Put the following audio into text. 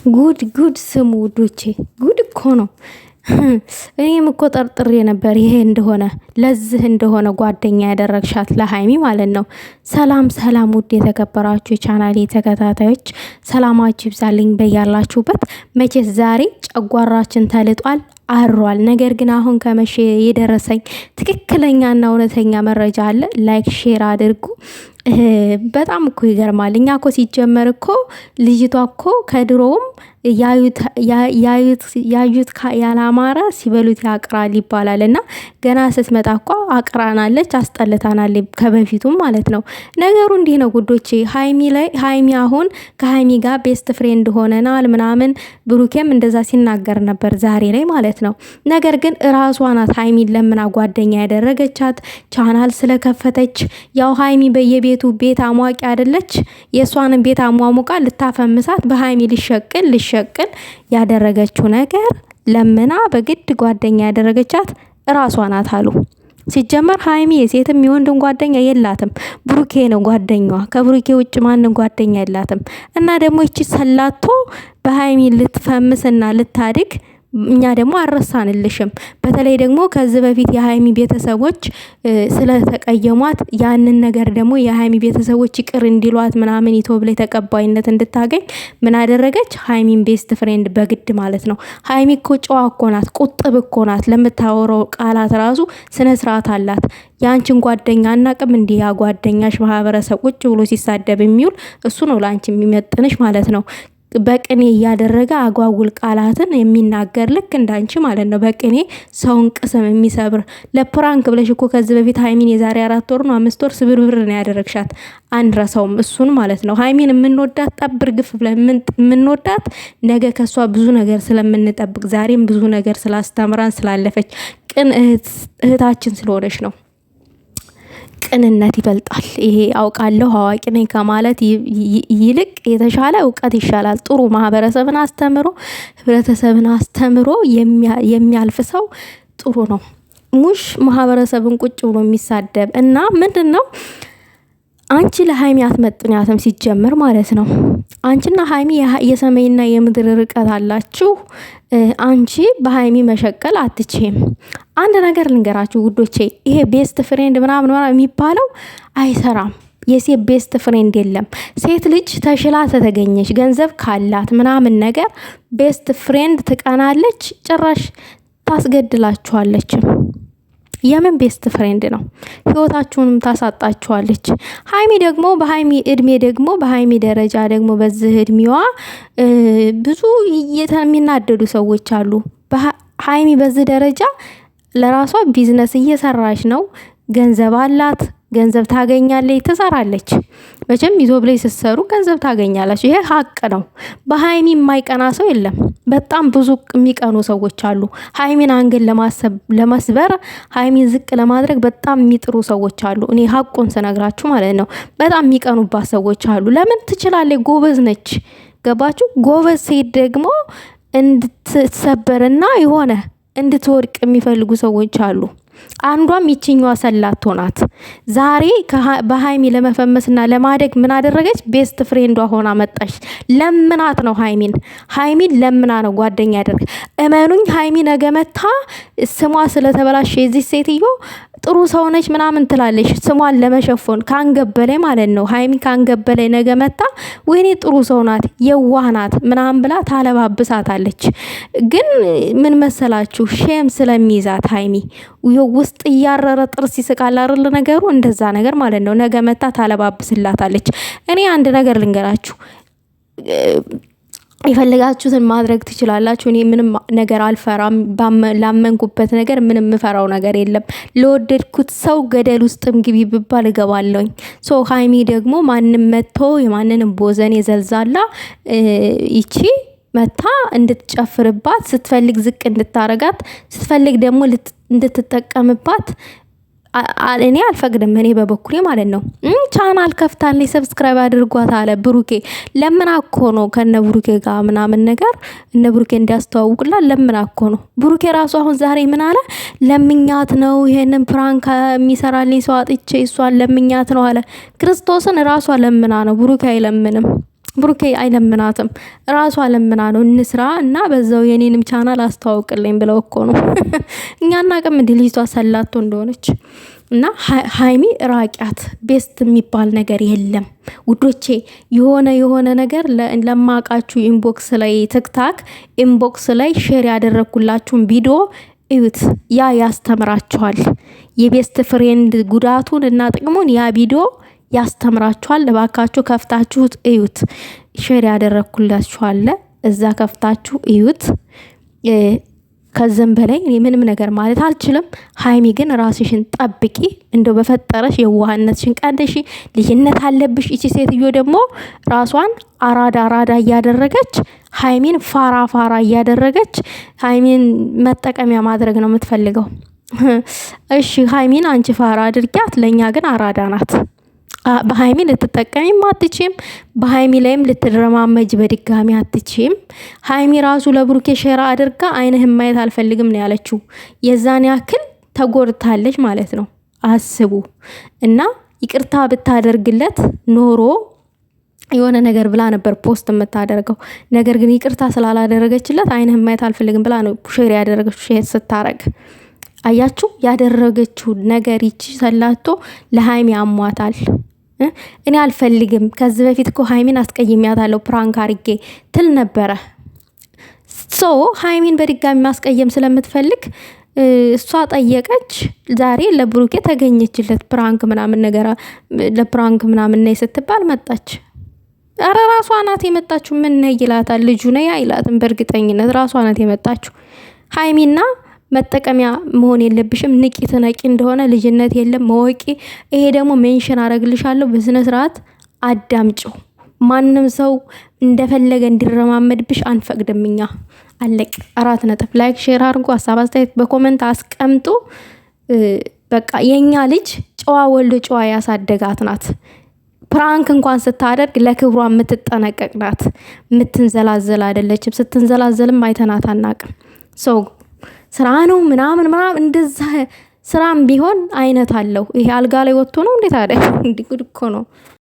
ጉድ ጉድ ስሙ ውዶቼ፣ ጉድ እኮ ነው። እኔም እኮ ጠርጥሬ ነበር ይሄ እንደሆነ ለዚህ እንደሆነ ጓደኛ ያደረግሻት ለሀይሚ ማለት ነው። ሰላም ሰላም፣ ውድ የተከበራችሁ የቻናሌ ተከታታዮች ሰላማችሁ ይብዛልኝ በያላችሁበት። መቼስ ዛሬ ጨጓራችን ተልጧል አሯል። ነገር ግን አሁን ከመቼ የደረሰኝ ትክክለኛና እውነተኛ መረጃ አለ። ላይክ ሼር አድርጉ። በጣም እኮ ይገርማል። እኛ እኮ ሲጀመር እኮ ልጅቷ እኮ ከድሮውም ያዩት ያላማረ ሲበሉት ያቅራል ይባላል እና ገና ስትመጣ እኮ አቅራናለች፣ አስጠልታናለች ከበፊቱም ማለት ነው። ነገሩ እንዲህ ነው ጉዶቼ። ሀይሚ አሁን ከሀይሚ ጋር ቤስት ፍሬንድ ሆነናል ምናምን ብሩኬም እንደዛ ሲናገር ነበር ዛሬ ላይ ማለት ነው። ነገር ግን እራሷ ናት ሀይሚን ለምና ጓደኛ ያደረገቻት ቻናል ስለከፈተች። ያው ሀይሚ በየቤቱ ቤት አሟቂ አይደለች? የእሷንም ቤት አሟሙቃ ልታፈምሳት በሀይሚ ልሸቅል ያደረገችው ነገር ለምና በግድ ጓደኛ ያደረገቻት እራሷ ናት አሉ። ሲጀመር ሀይሚ የሴትም የወንድም ጓደኛ የላትም። ብሩኬ ነው ጓደኛዋ። ከብሩኬ ውጭ ማንም ጓደኛ የላትም። እና ደግሞ ይቺ ሰላቶ በሀይሚ ልትፈምስና ልታድግ እኛ ደግሞ አረሳንልሽም። በተለይ ደግሞ ከዚህ በፊት የሀይሚ ቤተሰቦች ስለተቀየሟት ያንን ነገር ደግሞ የሀይሚ ቤተሰቦች ይቅር እንዲሏት ምናምን ኢትዮብ ላይ ተቀባይነት እንድታገኝ ምን አደረገች? ሀይሚን ቤስት ፍሬንድ በግድ ማለት ነው። ሀይሚ እኮ ጨዋ እኮ ናት፣ ቁጥብ እኮ ናት። ለምታወራው ቃላት ራሱ ስነ ስርዓት አላት። የአንቺን ጓደኛ አናቅም እንዲህ ያ ጓደኛሽ ማህበረሰብ ቁጭ ብሎ ሲሳደብ የሚውል እሱ ነው ለአንቺ የሚመጥንሽ ማለት ነው። በቅኔ እያደረገ አጓጉል ቃላትን የሚናገር ልክ እንዳንቺ ማለት ነው። በቅኔ ሰውን ቅስም የሚሰብር ለፕራንክ ብለሽ እኮ ከዚህ በፊት ሀይሚን የዛሬ 4 ወር ነው 5 ወር ስብርብር ነው ያደረግሻት። አንረሳውም እሱን ማለት ነው። ሀይሚን የምንወዳት ጠብር ግፍ ብለን የምንወዳት ነገ ከሷ ብዙ ነገር ስለምንጠብቅ ዛሬም ብዙ ነገር ስላስተምራን ስላለፈች ቅን እህታችን ስለሆነች ነው። ቅንነት ይበልጣል። ይሄ አውቃለሁ አዋቂ ነኝ ከማለት ይልቅ የተሻለ እውቀት ይሻላል። ጥሩ ማህበረሰብን አስተምሮ ህብረተሰብን አስተምሮ የሚያልፍ ሰው ጥሩ ነው። ሙሽ ማህበረሰብን ቁጭ ብሎ የሚሳደብ እና ምንድነው? አንቺ ለሀይሚ አትመጥኛትም ሲጀመር ማለት ነው። አንቺና ሀይሚ የሰማይና የምድር ርቀት አላችሁ። አንቺ በሀይሚ መሸቀል አትችይም። አንድ ነገር ልንገራችሁ ውዶቼ፣ ይሄ ቤስት ፍሬንድ ምናምን የሚባለው አይሰራም። የሴት ቤስት ፍሬንድ የለም። ሴት ልጅ ተሽላ ተተገኘች ገንዘብ ካላት ምናምን ነገር ቤስት ፍሬንድ ትቀናለች፣ ጭራሽ ታስገድላችኋለች። የምን ቤስት ፍሬንድ ነው? ህይወታችሁንም ታሳጣችኋለች። ሀይሚ ደግሞ በሀይሚ እድሜ ደግሞ በሀይሚ ደረጃ ደግሞ በዚህ እድሜዋ ብዙ የሚናደዱ ሰዎች አሉ። ሀይሚ በዚህ ደረጃ ለራሷ ቢዝነስ እየሰራች ነው። ገንዘብ አላት፣ ገንዘብ ታገኛለች፣ ትሰራለች። መቼም ዩቲዩብ ላይ ስትሰሩ ገንዘብ ታገኛላችሁ። ይሄ ሀቅ ነው። በሀይሚ የማይቀና ሰው የለም። በጣም ብዙ የሚቀኑ ሰዎች አሉ። ሀይሚን አንገን ለመስበር ሀይሚን ዝቅ ለማድረግ በጣም የሚጥሩ ሰዎች አሉ። እኔ ሀቁን ስነግራችሁ ማለት ነው። በጣም የሚቀኑባት ሰዎች አሉ። ለምን? ትችላለች፣ ጎበዝ ነች። ገባችሁ? ጎበዝ ሴት ደግሞ እንድትሰበርና የሆነ እንድትወድቅ የሚፈልጉ ሰዎች አሉ። አንዷም ይችኛዋ ሰላቶ ናት። ዛሬ በሀይሚ ለመፈመስና ለማደግ ምን አደረገች? ቤስት ፍሬንዷ ሆና መጣች። ለምናት ነው ሀይሚን ለምና ነው ጓደኛ ያደርግ። እመኑኝ ሀይሚ ነገ መታ ስሟ ስለተበላሸ የዚህ ሴትዮ ጥሩ ሰው ነች ምናምን ትላለች፣ ስሟን ለመሸፎን ካንገበላይ ማለት ነው። ሀይሚ ካንገበላይ ነገ መታ ወይኔ ጥሩ ሰው ናት የዋህ ናት ምናምን ብላ ታለባብሳታለች። ግን ምን መሰላችሁ? ሼም ስለሚይዛት ሀይሚ ውስጥ እያረረ ጥርስ ይስቃል አይደል ነገሩ፣ እንደዛ ነገር ማለት ነው። ነገ መታ ታለባብስላታለች። እኔ አንድ ነገር ልንገራችሁ፣ የፈለጋችሁትን ማድረግ ትችላላችሁ። እኔ ምንም ነገር አልፈራም። ላመንኩበት ነገር ምንም ምፈራው ነገር የለም። ለወደድኩት ሰው ገደል ውስጥም ግቢ ብባል እገባለሁኝ። ሶ ሀይሚ ደግሞ ማንም መጥቶ የማንንም ቦዘን የዘልዛላ ይቺ መታ እንድትጨፍርባት ስትፈልግ ዝቅ እንድታረጋት ስትፈልግ ደግሞ እንድትጠቀምባት እኔ አልፈቅድም። እኔ በበኩሌ ማለት ነው። ቻናል ከፍታለች ሰብስክራይብ አድርጓት አለ ብሩኬ። ለምን እኮ ነው ከነ ብሩኬ ጋር ምናምን ነገር እነ ብሩኬ እንዲያስተዋውቁላት ለምን እኮ ነው። ብሩኬ ራሱ አሁን ዛሬ ምን አለ? ለምኛት ነው ይሄንን ፕራንክ የሚሰራልኝ ሰው አጥቼ እሷን ለምኛት ነው አለ። ክርስቶስን ራሷ ለምና ነው፣ ብሩኬ አይለምንም። ብሩኬ አይለምናትም፣ ራሷ ለምና ነው እንስራ እና በዛው የኔንም ቻናል አስተዋውቅልኝ ብለው እኮ ነው። እኛ እናቅም እንዲ ልጅቷ ሰላቶ እንደሆነች እና ሀይሚ ራቂያት። ቤስት የሚባል ነገር የለም ውዶቼ። የሆነ ነገር ለማቃችሁ ኢንቦክስ ላይ ቲክታክ ኢንቦክስ ላይ ሼር ያደረግኩላችሁን ቪዲዮ እዩት። ያ ያስተምራችኋል። የቤስት ፍሬንድ ጉዳቱን እና ጥቅሙን ያ ቪዲዮ ያስተምራችኋል። ለባካችሁ ከፍታችሁት እዩት። ሼር ያደረግኩላችኋል፣ እዛ ከፍታችሁ እዩት። ከዘም በላይ እኔ ምንም ነገር ማለት አልችልም። ሀይሚ ግን ራስሽን ጠብቂ፣ እንደው በፈጠረሽ የዋህነትሽን ቀንደሽ። ልጅነት አለብሽ። እቺ ሴትዮ ደግሞ ራሷን አራዳ እያደረገች ሀይሚን ፋራ እያደረገች ሀይሚን መጠቀሚያ ማድረግ ነው የምትፈልገው። እሺ ሀይሚን አንቺ ፋራ አድርጊያት፣ ለእኛ ግን አራዳ ናት። በሀይሚ ልትጠቀሚም አትችም። በሀይሚ ላይም ልትድረማመጅ በድጋሚ አትችም። ሀይሚ ራሱ ለብሩኬ ሼራ አድርጋ አይንህም ማየት አልፈልግም ነው ያለችው። የዛን ያክል ተጎድታለች ማለት ነው። አስቡ። እና ይቅርታ ብታደርግለት ኖሮ የሆነ ነገር ብላ ነበር ፖስት የምታደርገው። ነገር ግን ይቅርታ ስላላደረገችለት አይንህም ማየት አልፈልግም ብላ ነው ሼር ያደረገችው። ሼር ስታረግ አያችሁ፣ ያደረገችው ነገር ይቺ ሰላቶ ለሀይሚ አሟታል። እኔ አልፈልግም። ከዚህ በፊት እኮ ሀይሚን አስቀይሜያታለሁ ፕራንክ አርጌ ትል ነበረ። ሶ ሀይሚን በድጋሚ ማስቀየም ስለምትፈልግ እሷ ጠየቀች። ዛሬ ለብሩኬ ተገኘችለት። ፕራንክ ምናምን ነገር ለፕራንክ ምናምን ነይ ስትባል መጣች። አረ ራሷ ናት የመጣችው። ምን ነይ ይላታል ልጁ ነይ አይላትም። በእርግጠኝነት ራሷ ናት የመጣችው። ሀይሚና መጠቀሚያ መሆን የለብሽም። ንቂ ትነቂ እንደሆነ ልጅነት የለም መወቂ። ይሄ ደግሞ ሜንሽን አረግልሻለሁ። በስነ ስርዓት አዳምጪው። ማንም ሰው እንደፈለገ እንዲረማመድብሽ አንፈቅድም እኛ። አለቅ። 4 ነጥብ። ላይክ ሼር አድርጉ። ሀሳብ አስተያየት በኮሜንት አስቀምጡ። በቃ የኛ ልጅ ጨዋ ወልዶ ጨዋ ያሳደጋት ናት። ፕራንክ እንኳን ስታደርግ ለክብሯ የምትጠነቀቅ ናት። የምትንዘላዘል አይደለችም። ስትንዘላዘልም አይተናት አናቅም። ሰው ስራ ነው ምናምን እንደዛ ስራም ቢሆን አይነት አለው። ይሄ አልጋ ላይ ወጥቶ ነው እንዴት አደ እንዲህ ጉድ እኮ ነው።